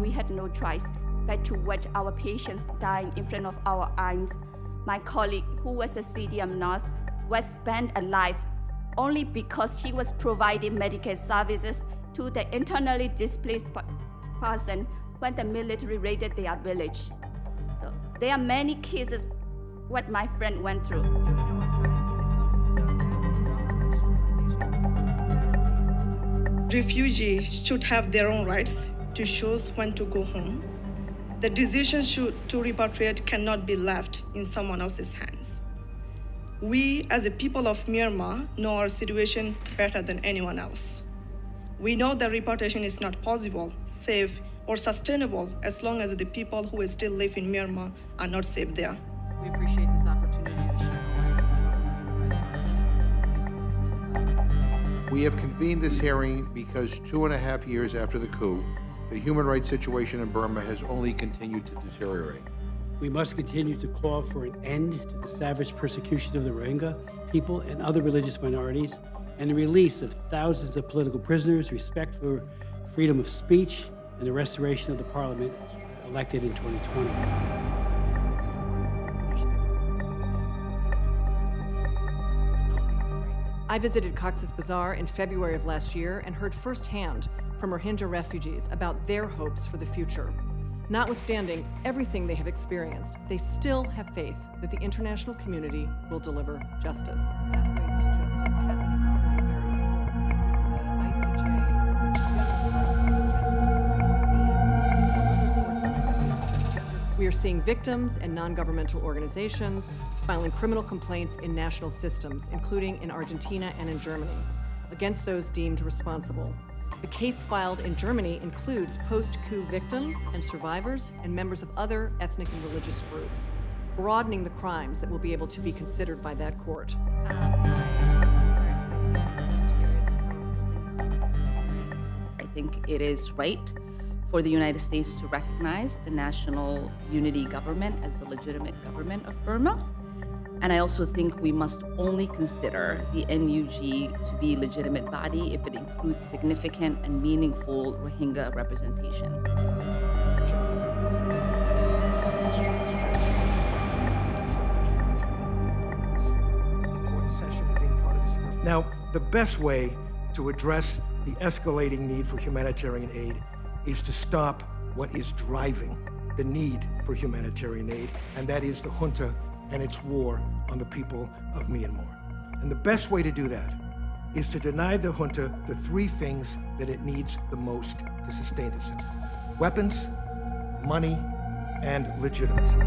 we had no choice but to watch our patients dying in front of our eyes. My colleague, who was a CDM nurse, was burned alive only because she was providing medical services to the internally displaced person when the military raided their village. So there are many cases what my friend went through. Refugees should have their own rights to choose when to go home. The decision to repatriate cannot be left in someone else's hands. We, as a people of Myanmar, know our situation better than anyone else. We know that repatriation is not possible, safe, or sustainable as long as the people who still live in Myanmar are not safe there. We appreciate this opportunity to share We have convened this hearing because 2.5 years after the coup, the human rights situation in Burma has only continued to deteriorate. We must continue to call for an end to the savage persecution of the Rohingya people and other religious minorities, and the release of thousands of political prisoners, respect for freedom of speech, and the restoration of the parliament elected in 2020. I visited Cox's Bazar in February of last year and heard firsthand from Rohingya refugees about their hopes for the future. Notwithstanding everything they have experienced, they still have faith that the international community will deliver justice. Pathways to justice happening before the various courts. The ICJ is the we are seeing victims and non-governmental organizations filing criminal complaints in national systems, including in Argentina and in Germany, against those deemed responsible. The case filed in Germany includes post-coup victims and survivors and members of other ethnic and religious groups, broadening the crimes that will be able to be considered by that court. I think it is right for the United States to recognize the National Unity Government as the legitimate government of Burma. And I also think we must only consider the NUG to be a legitimate body if it includes significant and meaningful Rohingya representation. Now, the best way to address the escalating need for humanitarian aid is to stop what is driving the need for humanitarian aid, and that is the junta and its war on the people of Myanmar. And the best way to do that is to deny the junta the three things that it needs the most to sustain itself: weapons, money, and legitimacy.